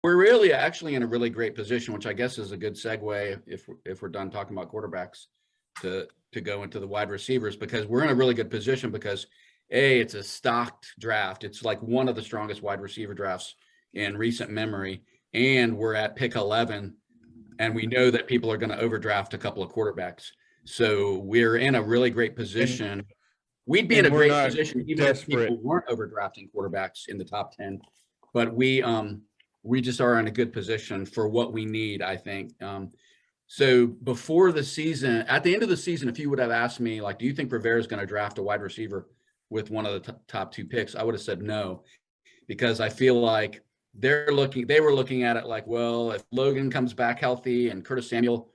we're really actually in a really great position, which I guess is a good segue if we're done talking about quarterbacks to go into the wide receivers, because we're in a really good position because it's a stocked draft. It's like one of the strongest wide receiver drafts in recent memory. And we're at pick 11, and we know that people are going to overdraft a couple of quarterbacks. So we're in a really great position. We'd be in a great position even if people weren't overdrafting quarterbacks in the top 10. But we just are in a good position for what we need, I think. So before the season, at the end of the season, if you would have asked me, like, do you think Rivera is going to draft a wide receiver with one of the top 2 picks? I would have said no, because I feel like they were looking at it like, well, if Logan comes back healthy and Curtis Samuel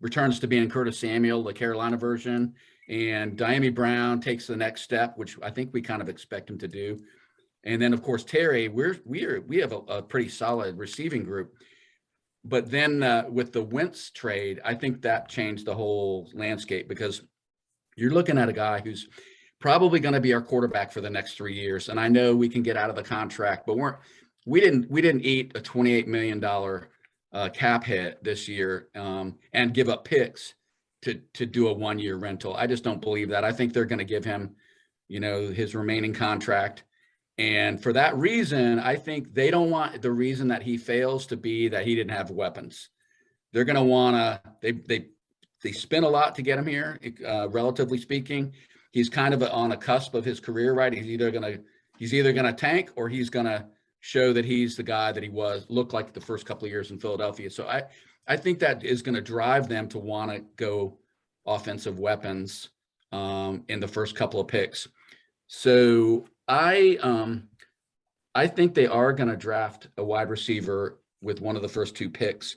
returns to being Curtis Samuel, the Carolina version, and Diami Brown takes the next step, which I think we kind of expect him to do. And then, of course, Terry, we have a pretty solid receiving group. But then with the Wentz trade, I think that changed the whole landscape, because you're looking at a guy who's probably going to be our quarterback for the next 3 years. And I know we can get out of the contract, but we didn't eat a $28 million cap hit this year and give up picks to do a 1-year rental. I just don't believe that. I think they're going to give him, his remaining contract. And for that reason, I think they don't want the reason that he fails to be that he didn't have weapons. They're going to want to, they spent a lot to get him here, relatively speaking. He's kind of on a cusp of his career, right? He's either going to tank, or he's going to show that he's the guy that he looked like the first couple of years in Philadelphia. So I think that is going to drive them to want to go offensive weapons in the first couple of picks. So I think they are going to draft a wide receiver with one of the first 2 picks,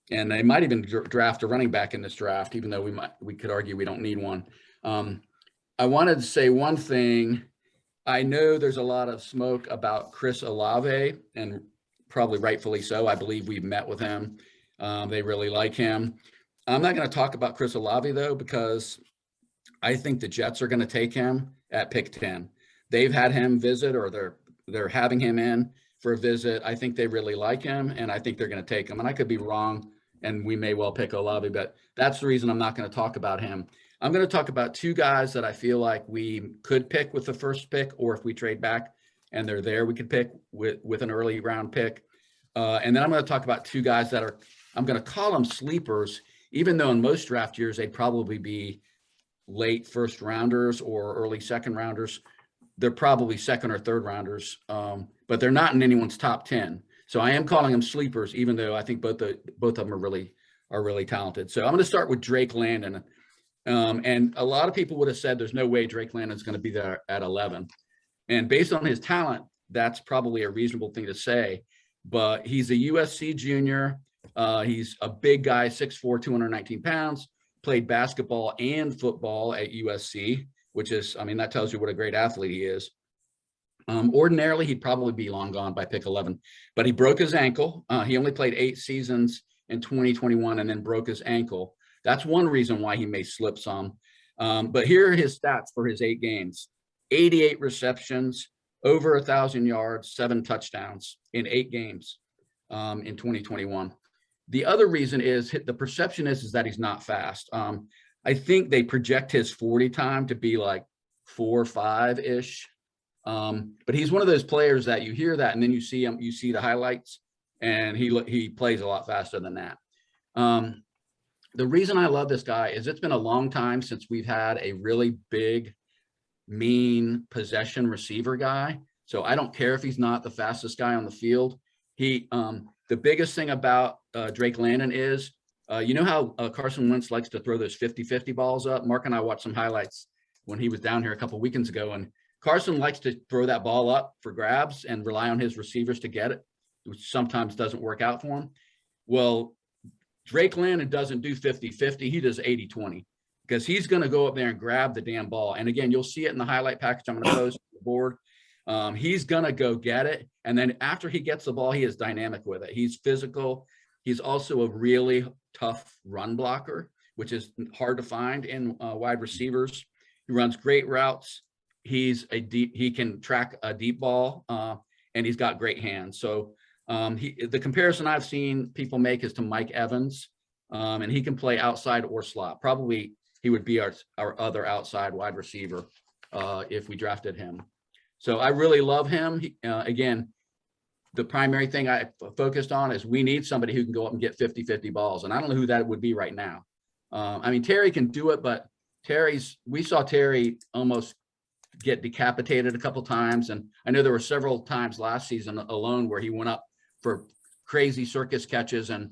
and they might even draft a running back in this draft, even though we could argue we don't need one. I wanted to say one thing. I know there's a lot of smoke about Chris Olave, and probably rightfully so. I believe we've met with him. They really like him. I'm not going to talk about Chris Olave, though, because I think the Jets are going to take him at pick 10. They've had him visit, or they're having him in for a visit. I think they really like him, and I think they're going to take him. And I could be wrong, and we may well pick Olave, but that's the reason I'm not going to talk about him. I'm going to talk about 2 guys that I feel like we could pick with the first pick, or if we trade back and they're there, we could pick with an early round pick. And then I'm going to talk about 2 guys that I'm going to call them sleepers, even though in most draft years, they'd probably be late first rounders or early second rounders. They're probably second or third rounders, but they're not in anyone's top 10. So I am calling them sleepers, even though I think both of them are really talented. So I'm going to start with Drake Landon. And a lot of people would have said there's no way Drake Landon's going to be there at 11. And based on his talent, that's probably a reasonable thing to say. But he's a USC junior. He's a big guy, 6'4", 219 pounds, played basketball and football at USC, which is, that tells you what a great athlete he is. Ordinarily, he'd probably be long gone by pick 11, but he broke his ankle. He only played 8 seasons in 2021 and then broke his ankle. That's one reason why he may slip some. But here are his stats for his 8 games. 88 receptions, over 1,000 yards, 7 touchdowns in 8 games in 2021. The other reason is the perception is that he's not fast. I think they project his 40 time to be like 4 or 5-ish. But he's one of those players that you hear that and then you see him, you see the highlights, and he plays a lot faster than that. The reason I love this guy is it's been a long time since we've had a really big, mean possession receiver guy. So I don't care if he's not the fastest guy on the field. The biggest thing about Drake Landon is, you know how Carson Wentz likes to throw those 50-50 balls up? Mark and I watched some highlights when he was down here a couple of weekends ago, and Carson likes to throw that ball up for grabs and rely on his receivers to get it, which sometimes doesn't work out for him. Well, Drake Landon doesn't do 50-50. He does 80-20, because he's going to go up there and grab the damn ball. And again, you'll see it in the highlight package I'm going to post on the board. He's going to go get it. And then after he gets the ball, he is dynamic with it. He's physical. He's also a really tough run blocker, which is hard to find in wide receivers. He runs great routes. He can track a deep ball, and he's got great hands. So The comparison I've seen people make is to Mike Evans, and he can play outside or slot. Probably he would be our other outside wide receiver if we drafted him. So I really love him. Again, the primary thing I focused on is we need somebody who can go up and get 50-50 balls. And I don't know who that would be right now. I mean, Terry can do it, but we saw Terry almost get decapitated a couple times. And I know there were several times last season alone where he went up for crazy circus catches and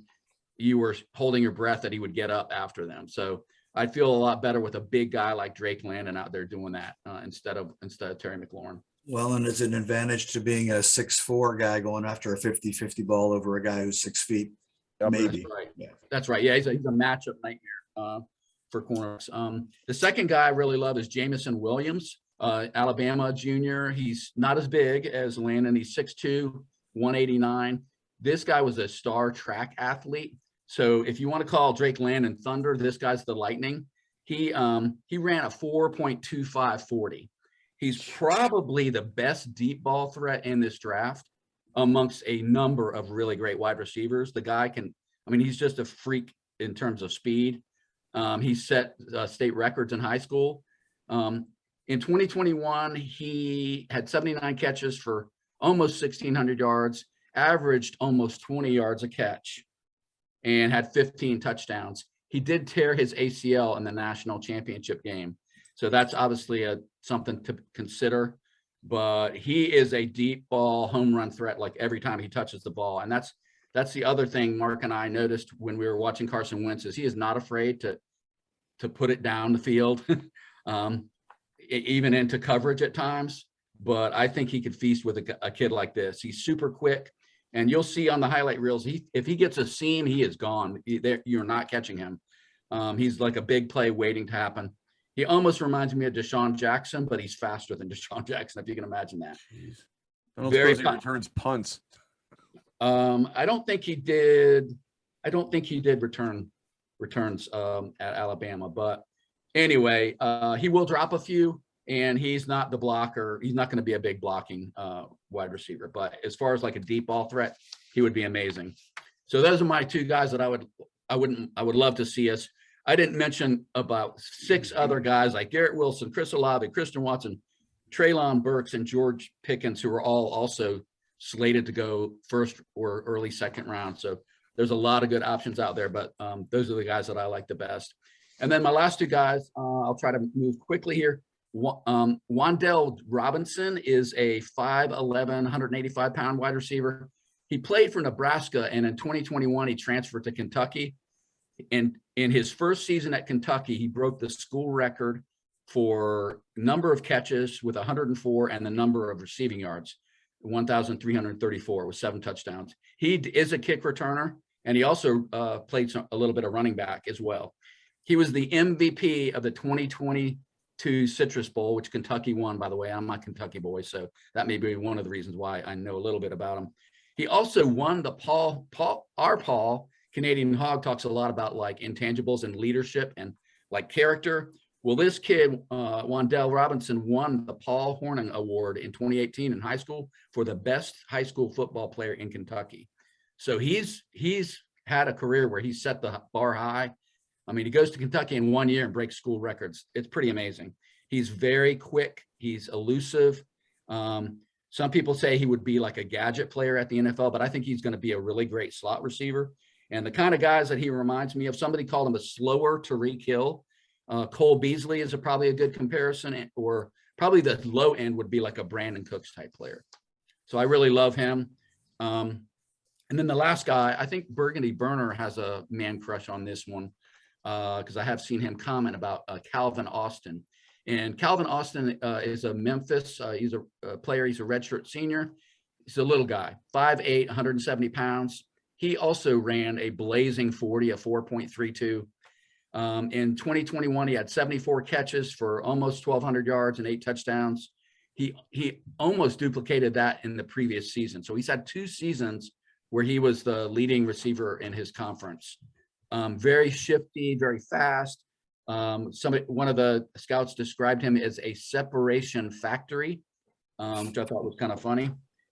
you were holding your breath that he would get up after them. So I'd feel a lot better with a big guy like Drake Landon out there doing that instead of Terry McLaurin. Well, and it's an advantage to being a 6'4" guy going after a 50-50 ball over a guy who's 6 feet. Maybe. That's right. Yeah. That's right. Yeah, he's a matchup nightmare for corners. The second guy I really love is Jameson Williams, Alabama junior. He's not as big as Landon. He's 6'2", 189. This guy was a star track athlete. So if you want to call Drake Landon thunder, this guy's the lightning. He ran a 4.25 40. He's probably the best deep ball threat in this draft amongst a number of really great wide receivers. The guy he's just a freak in terms of speed. He set state records in high school. In 2021, he had 79 catches for almost 1,600 yards, averaged almost 20 yards a catch, and had 15 touchdowns. He did tear his ACL in the national championship game. So that's obviously something to consider, but he is a deep ball home run threat like every time he touches the ball. And that's the other thing Mark and I noticed when we were watching Carson Wentz is he is not afraid to put it down the field, even into coverage at times. But I think he could feast with a kid like this. He's super quick. And you'll see on the highlight reels, if he gets a seam, he is gone. You're not catching him. He's like a big play waiting to happen. He almost reminds me of Deshaun Jackson, but he's faster than Deshaun Jackson, if you can imagine that. I don't suppose he returns punts. I don't think he did returns at Alabama, but anyway, he will drop a few, and he's not the blocker. He's not going to be a big blocking wide receiver, but as far as like a deep ball threat, he would be amazing. So those are my two guys that I would love to see us. I didn't mention about 6 other guys like Garrett Wilson, Chris Olave, Christian Watson, Treylon Burks, and George Pickens, who are all also slated to go first or early second round. So there's a lot of good options out there, but those are the guys that I like the best. And then my last 2 guys, I'll try to move quickly here. Wandel Robinson is a 5'11", 185-pound wide receiver. He played for Nebraska, and in 2021, he transferred to Kentucky. And in his first season at Kentucky, he broke the school record for number of catches with 104 and the number of receiving yards, 1,334 with 7 touchdowns. He is a kick returner, and he also played a little bit of running back as well. He was the MVP of the 2022 Citrus Bowl, which Kentucky won, by the way. I'm a Kentucky boy, so that may be one of the reasons why I know a little bit about him. He also won the Paul Canadian Hog talks a lot about like intangibles and leadership and like character. Well, this kid, Wandel Robinson, won the Paul Hornung Award in 2018 in high school for the best high school football player in Kentucky. So he's had a career where he set the bar high. I mean, he goes to Kentucky in 1 year and breaks school records. It's pretty amazing. He's very quick. He's elusive. Some people say he would be like a gadget player at the NFL, but I think he's going to be a really great slot receiver. And the kind of guys that he reminds me of, somebody called him a slower Tyreek Hill. Cole Beasley is probably a good comparison, or probably the low end would be like a Brandon Cooks type player. So I really love him. And then the last guy, I think Burgundy Burner has a man crush on this one because I have seen him comment about Calvin Austin. And Calvin Austin is a Memphis. He's a player. He's a redshirt senior. He's a little guy, 5'8", 170 pounds. He also ran a blazing 40, a 4.32. In 2021, he had 74 catches for almost 1,200 yards and 8 touchdowns. He almost duplicated that in the previous season. So he's had 2 seasons where he was the leading receiver in his conference. Very shifty, very fast. One of the scouts described him as a separation factory, which I thought was kind of funny.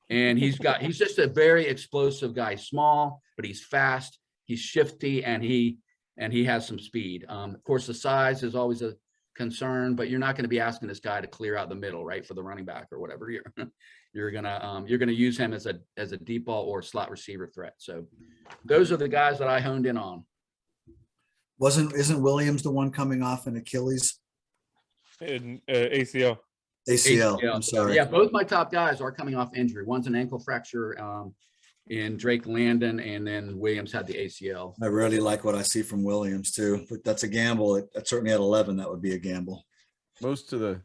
And he's just a very explosive guy, small, but he's fast, he's shifty, and he has some speed. Of course, the size is always a concern, but you're not going to be asking this guy to clear out the middle, right, for the running back or whatever. You're gonna use him as a deep ball or slot receiver threat. So those are the guys that I honed in on. Isn't Williams the one coming off an Achilles? In ACL. ACL. I'm sorry. Yeah, both my top guys are coming off injury. One's an ankle fracture in Drake Landon, and then Williams had the ACL. I really like what I see from Williams too, but that's a gamble. Certainly at 11, that would be a gamble. Most of the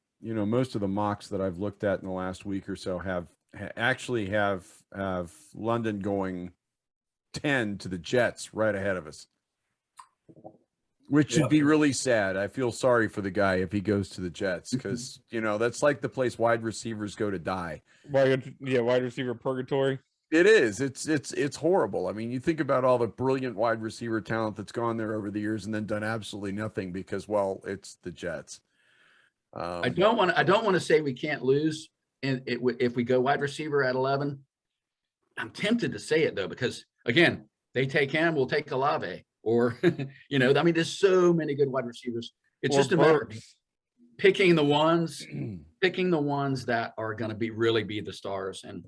mocks that I've looked at in the last week or so have London going 10 to the Jets right ahead of us, which should be really sad. I feel sorry for the guy if he goes to the Jets, because that's like the place wide receivers go to die. Wide receiver purgatory. It is. It's horrible. I mean, you think about all the brilliant wide receiver talent that's gone there over the years and then done absolutely nothing because, well, it's the Jets. I don't want to say we can't lose if we go wide receiver at 11. I'm tempted to say it though, because again, they take him, we'll take Olave, or I mean, there's so many good wide receivers. It's just a matter of picking the ones that are going to really be the stars. And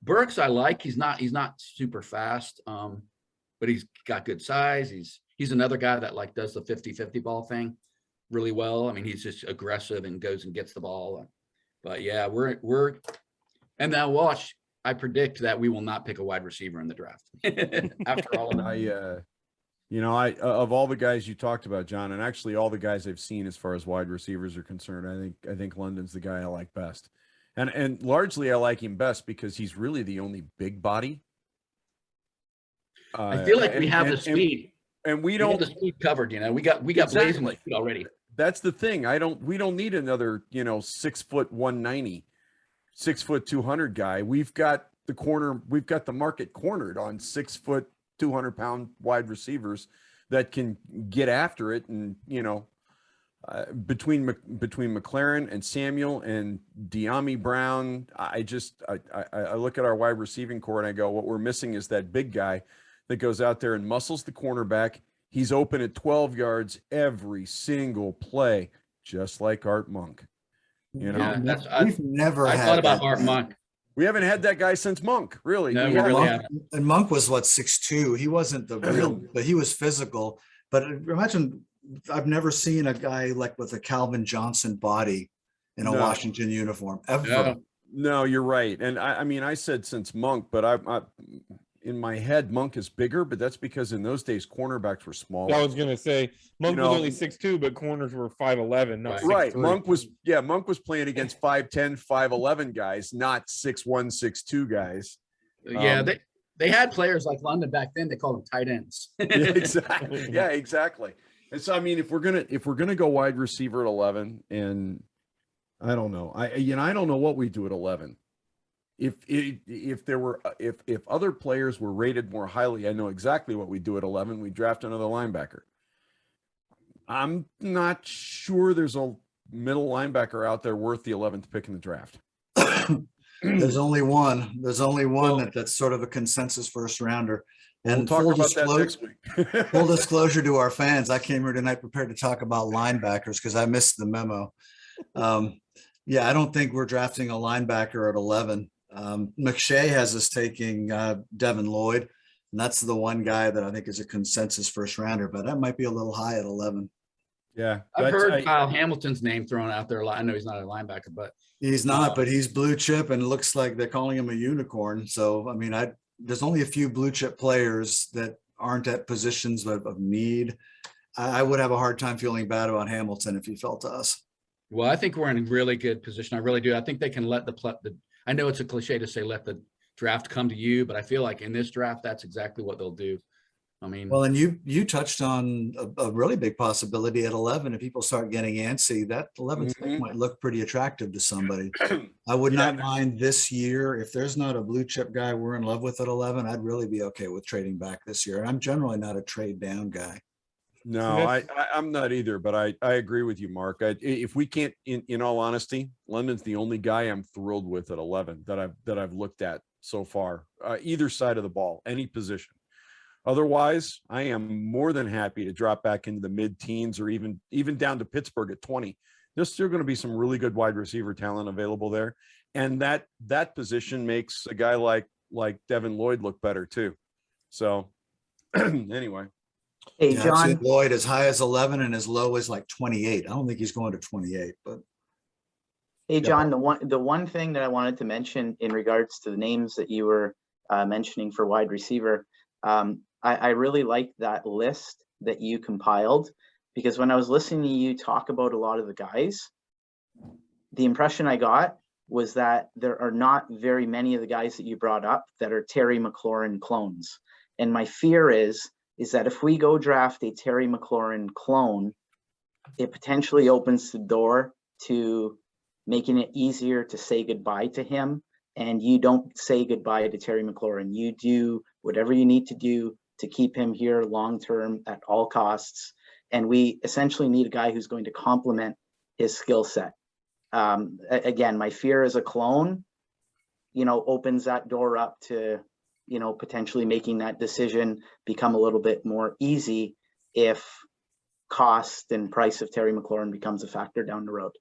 Burks, I like. He's not super fast, but he's got good size. He's another guy that like does the 50-50 ball thing really well. I mean, he's just aggressive and goes and gets the ball. But yeah, and now watch. I predict that we will not pick a wide receiver in the draft after all of that. Of all the guys you talked about, John, and actually all the guys I've seen as far as wide receivers are concerned, I think London's the guy I like best. And largely I like him best because he's really the only big body. I feel like we have the speed. And we have the speed covered, we got blazing speed already. That's the thing. We don't need another, 6 foot 190, 6 foot 200 guy. We've got the market cornered on 6 foot 200-pound wide receivers that can get after it. And, between Mclaren and Samuel and De'Ami Brown, I look at our wide receiving core and I go, what we're missing is that big guy that goes out there and muscles the cornerback. He's open at 12 yards every single play, just like Art Monk. We've never had. I thought about Art Monk. We haven't had that guy since Monk, really. No, we really haven't. And Monk was 6'2". He wasn't the real, but he was physical. But imagine, I've never seen a guy like with a Calvin Johnson body in a Washington uniform ever. No, you're right. And I said since Monk, but I in my head, Monk is bigger, but that's because in those days cornerbacks were smaller. I was gonna say Monk was only 6'2", but corners were 5'11", not 6'3". Right. Monk was playing against 5'10", 5'11" guys, not 6'1", 6'2" guys. Yeah, they had players like London back then. They called them tight ends. Exactly. Yeah, exactly. And so I mean, if we're gonna go wide receiver at 11, and I don't know, I don't know what we do at 11. If other players were rated more highly, I know exactly what we do at 11. We draft another linebacker. I'm not sure there's a middle linebacker out there worth the 11th pick in the draft. There's only one. That's sort of a consensus first rounder. And we'll talk about that next week. Full disclosure to our fans, I came here tonight prepared to talk about linebackers because I missed the memo. I don't think we're drafting a linebacker at 11. McShay has us taking Devin Lloyd, and that's the one guy that I think is a consensus first rounder, but that might be a little high at 11. Yeah, I've heard Kyle Hamilton's name thrown out there a lot. I know he's not a linebacker, but he's not, but he's blue chip and looks like they're calling him a unicorn. So, I mean, there's only a few blue chip players that aren't at positions of need. I would have a hard time feeling bad about Hamilton if he fell to us. Well, I think we're in a really good position. I really do. I think they can let I know it's a cliche to say let the draft come to you, but I feel like in this draft, that's exactly what they'll do. I mean, well, and you touched on a really big possibility at 11. If people start getting antsy, that 11th pick might look pretty attractive to somebody. I would not mind this year. If there's not a blue chip guy we're in love with at 11, I'd really be okay with trading back this year. And I'm generally not a trade down guy. No, I'm not either, but I agree with you, Mark. If we can't, in all honesty, London's the only guy I'm thrilled with at 11 that I've looked at so far, either side of the ball, any position. Otherwise, I am more than happy to drop back into the mid-teens or even down to Pittsburgh at 20. There's still going to be some really good wide receiver talent available there, and that position makes a guy like Devin Lloyd look better too. So anyway, Hey, Yeah, I've seen John, Lloyd as high as 11 and as low as like 28. I don't think he's going to 28, but hey, John, the one thing that I wanted to mention in regards to the names that you were mentioning for wide receiver, I really liked that list that you compiled, because when I was listening to you talk about a lot of the guys, the impression I got was that there are not very many of the guys that you brought up that are Terry McLaurin clones. And my fear is that if we go draft a Terry McLaurin clone, it potentially opens the door to making it easier to say goodbye to him. And you don't say goodbye to Terry McLaurin. You do whatever you need to do to keep him here long-term at all costs. And we essentially need a guy who's going to complement his skill set. Again, my fear is a clone, opens that door up to, potentially making that decision become a little bit more easy if cost and price of Terry McLaurin becomes a factor down the road.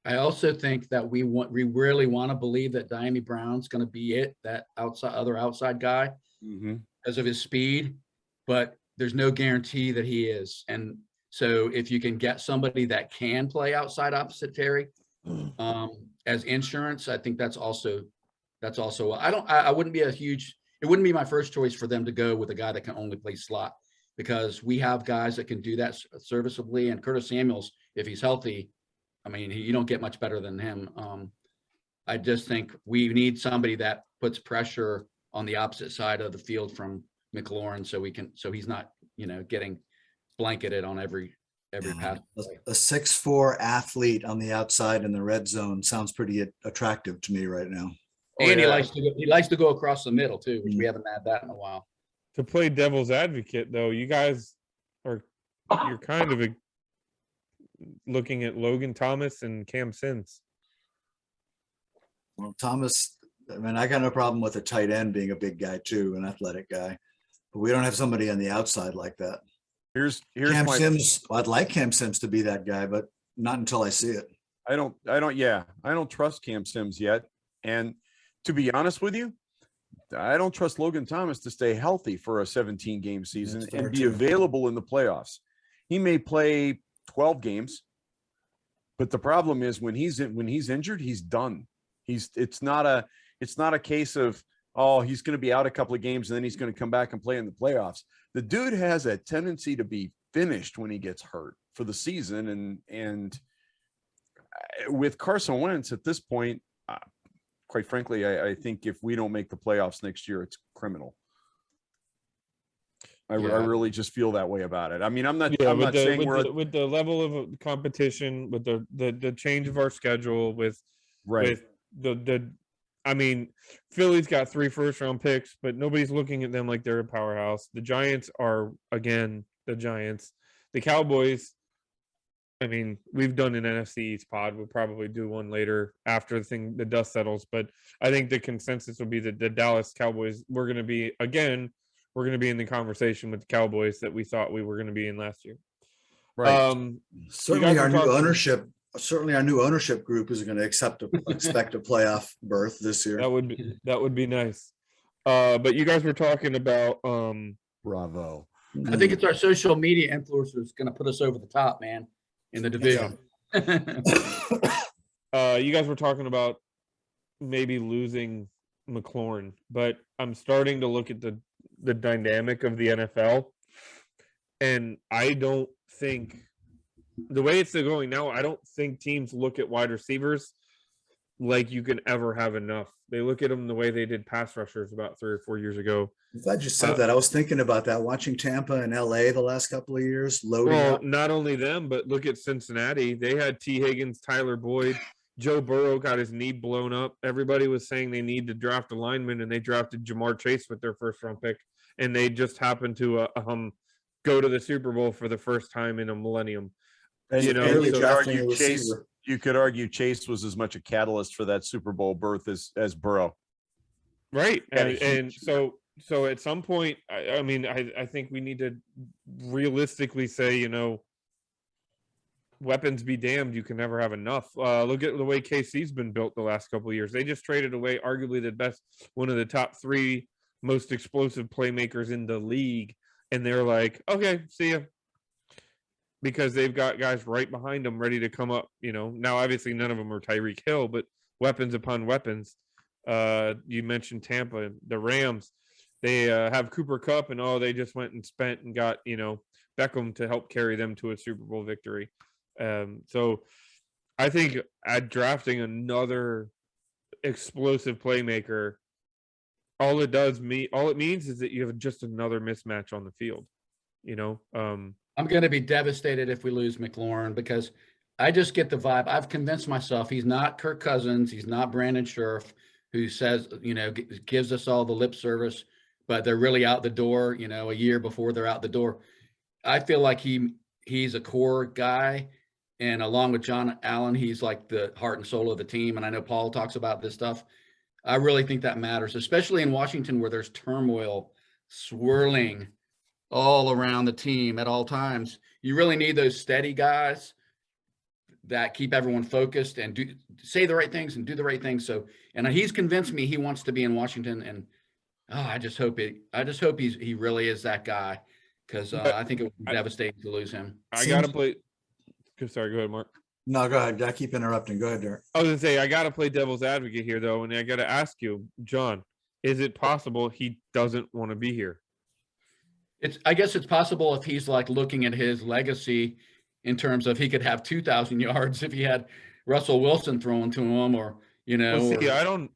I also think that we really want to believe that Diami Brown's going to be that outside guy because of his speed, but there's no guarantee that he is. And so if you can get somebody that can play outside opposite Terry as insurance, I think that's also I wouldn't be it wouldn't be my first choice for them to go with a guy that can only play slot, because we have guys that can do that serviceably. And Curtis Samuels, if he's healthy, I mean, you don't get much better than him. I just think we need somebody that puts pressure on the opposite side of the field from McLaurin, so he's not, getting blanketed on every pass. a 6'4" athlete on the outside in the red zone sounds pretty attractive to me right now. And he likes to go across the middle too, which we haven't had that in a while. To play devil's advocate, though, you're kind of looking at Logan Thomas and Cam Sims. Well, Thomas, I mean, I got no problem with a tight end being a big guy too, an athletic guy, but we don't have somebody on the outside like that. Here's Cam Sims. I'd like Cam Sims to be that guy, but not until I see it. I don't trust Cam Sims yet. And to be honest with you, I don't trust Logan Thomas to stay healthy for a 17-game season and be available in the playoffs. He may play 12 games, but the problem is when he's injured, he's done. It's not a case of, oh, he's going to be out a couple of games and then he's going to come back and play in the playoffs. The dude has a tendency to be finished when he gets hurt for the season. And with Carson Wentz at this point, quite frankly, I think if we don't make the playoffs next year, it's criminal. I really just feel that way about it. I mean, I'm not saying with the level of competition, with the change of our schedule, with I mean, Philly's got 3 first-round picks, but nobody's looking at them like they're a powerhouse. The Giants are, again, the Giants. The Cowboys, I mean, we've done an NFC East pod. We'll probably do one later after the dust settles. But I think the consensus will be that the Dallas Cowboys, we're going to be in the conversation with the Cowboys that we thought we were going to be in last year. Right. Certainly our new ownership group is going to expect a playoff berth this year. That would be nice. But you guys were talking about Bravo. I think it's our social media influencers going to put us over the top, man, in the division. You guys were talking about maybe losing McLaurin, but I'm starting to look at the dynamic of the NFL, and I don't think the way it's going now, I don't think teams look at wide receivers like you can ever have enough. They look at them the way they did pass rushers about 3 or 4 years ago. I'm glad you said that. I was thinking about that, watching Tampa and LA the last couple of years, loading up. Not only them, but look at Cincinnati. They had T. Higgins, Tyler Boyd. Joe Burrow got his knee blown up. Everybody was saying they need to draft a lineman, and they drafted Jamar Chase with their first-round pick, and they just happened to go to the Super Bowl for the first time in a millennium. And you could argue Chase was as much a catalyst for that Super Bowl berth as Burrow. Right. Yeah, And so at some point, I mean, I think we need to realistically say, you know, weapons be damned, you can never have enough. Look at the way KC's been built the last couple of years. They just traded away arguably the best, one of the top 3 most explosive playmakers in the league, and they're like, okay, see ya, because they've got guys right behind them ready to come up. You know, now obviously none of them are Tyreek Hill, but weapons upon weapons. You mentioned Tampa, the Rams. They have Cooper Kupp, and they just went and spent and got, you know, Beckham to help carry them to a Super Bowl victory. So I think at drafting another explosive playmaker, all it means is that you have just another mismatch on the field. You know, I'm going to be devastated if we lose Mclaren, because I just get the vibe. I've convinced myself he's not Kirk Cousins. He's not Brandon Scherf, who says, you know, gives us all the lip service, but they're really out the door, you know, a year before they're out the door. I feel like he's a core guy. And along with John Allen, he's like the heart and soul of the team. And I know Paul talks about this stuff. I really think that matters, especially in Washington, where there's turmoil swirling all around the team at all times. You really need those steady guys that keep everyone focused and say the right things and do the right things. So, and he's convinced me he wants to be in Washington, and I just hope he really is that guy, because I think it would be devastating to lose him. I gotta play. Sorry, go ahead, Mark. No, go ahead. I keep interrupting. Go ahead, Derek. I was gonna say I gotta play devil's advocate here, though, and I gotta ask you, John, is it possible he doesn't want to be here? I guess it's possible if he's like looking at his legacy in terms of he could have 2,000 yards if he had Russell Wilson throwing to him, or, you know. Well, see,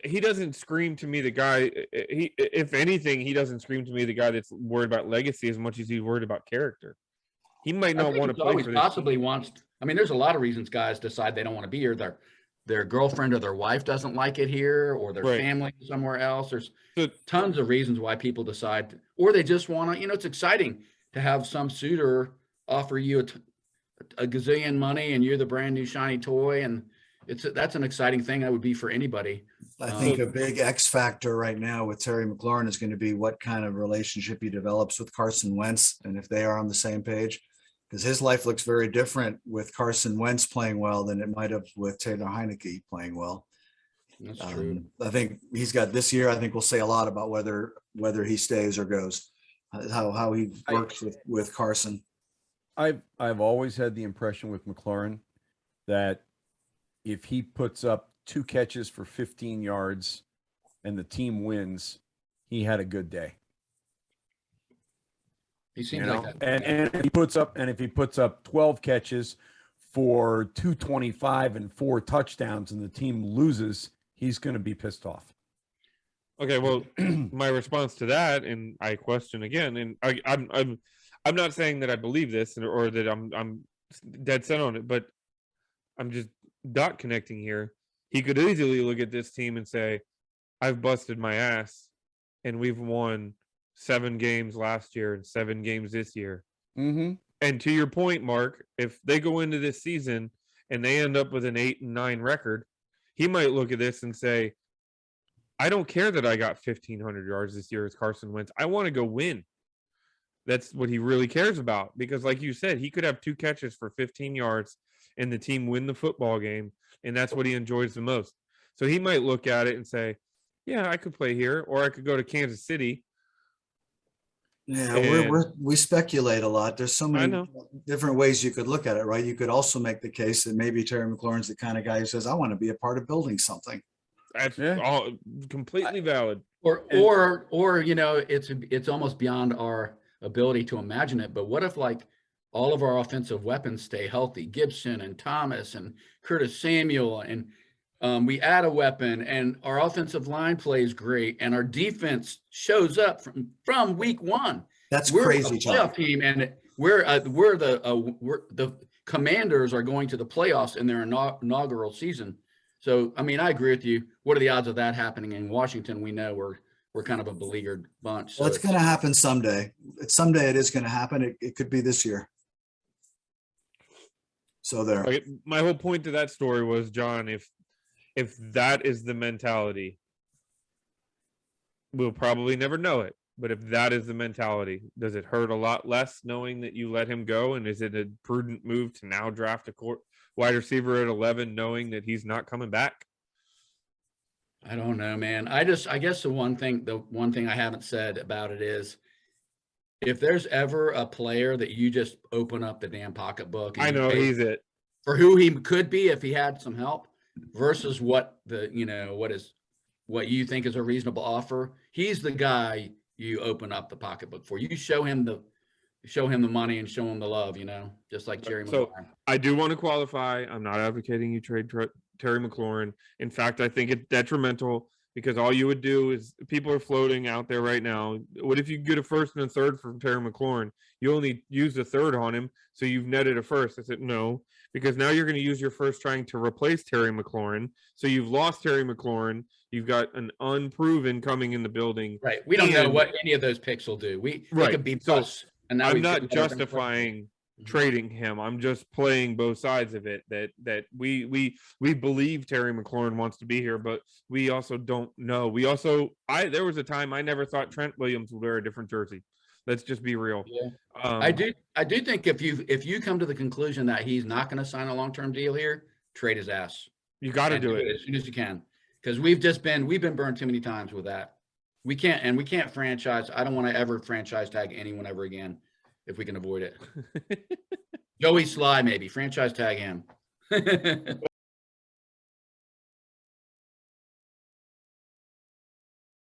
he doesn't scream to me the guy. If anything, he doesn't scream to me the guy that's worried about legacy as much as he's worried about character. He might not want to play for this. Possibly wants. I mean, there's a lot of reasons guys decide they don't want to be here. Their girlfriend or their wife doesn't like it here, or their family somewhere else. There's tons of reasons why people decide, or they just want to. You know, it's exciting to have some suitor offer you a gazillion money, and you're the brand new shiny toy, and that's an exciting thing. That would be for anybody. I think a big X factor right now with Terry McLaurin is going to be what kind of relationship he develops with Carson Wentz, and if they are on the same page, because his life looks very different with Carson Wentz playing well than it might have with Taylor Heineke playing well. That's true. I think he's got this year. I think we'll say a lot about whether he stays or goes, how he works with Carson. I've always had the impression with McLaurin that if he puts up 2 catches for 15 yards and the team wins, he had a good day. He seems like that. And if he puts up 12 catches for 225 and 4 touchdowns and the team loses, he's going to be pissed off. Okay, well, my response to that, and I question again, and I'm not saying that I believe this or that I'm dead set on it, but I'm just dot connecting here. He could easily look at this team and say, I've busted my ass and we've won 7 games last year and 7 games this year. Mm-hmm. And to your point, Mark, if they go into this season and they end up with an 8-9 record, he might look at this and say, I don't care that I got 1,500 yards this year as Carson Wentz. I want to go win. That's what he really cares about, because like you said, he could have 2 catches for 15 yards and the team win the football game, and that's what he enjoys the most. So he might look at it and say, yeah, I could play here, or I could go to Kansas City. Yeah, we speculate a lot. There's so many different ways you could look at it, right? You could also make the case that maybe Terry McLaurin's the kind of guy who says, I want to be a part of building something. That's all completely valid. Or you know, it's almost beyond our ability to imagine it. But what if like all of our offensive weapons stay healthy? Gibson and Thomas and Curtis Samuel, and we add a weapon, and our offensive line plays great, and our defense shows up from week 1. We're crazy, a playoff team, and we're the Commanders are going to the playoffs in their inaugural season. So, I mean, I agree with you. What are the odds of that happening in Washington? We know we're kind of a beleaguered bunch. So well, it's going to happen someday. Someday it is going to happen. It could be this year. So there. Okay, my whole point to that story was, John, if that is the mentality, we'll probably never know it. But if that is the mentality, does it hurt a lot less knowing that you let him go? And is it a prudent move to now draft a wide receiver at 11, knowing that he's not coming back? I don't know, man. I guess the one thing I haven't said about it is, if there's ever a player that you just open up the damn pocketbook, and I you know pay he's it. for who he could be if he had some help versus what what you think is a reasonable offer. He's the guy you open up the pocketbook for. You show him the money and show him the love, just like Jerry So Mclaren. I do want to qualify. I'm not advocating you trade Terry McLaurin. In fact, I think it's detrimental, because all you would do is, people are floating out there right now, what if you get a first and a third from Terry McLaurin? You only used a third on him, so you've netted a first. I said no, because now you're going to use your first trying to replace Terry McLaurin. So you've lost Terry McLaurin. You've got an unproven coming in the building. Right. We don't know what any of those picks will do. They could be plus. And now I'm we've not got whatever- justifying trading him. I'm just playing both sides of it, that we believe Terry McLaurin wants to be here, but we also don't know. There was a time I never thought Trent Williams would wear a different jersey. Let's just be real. Yeah. I do think if you come to the conclusion that he's not going to sign a long-term deal here, trade his ass. You got to And do it as soon as you can, because we've been burned too many times with that. We can't franchise. I don't want to ever franchise tag anyone ever again if we can avoid it. Joey Sly, maybe franchise tag him.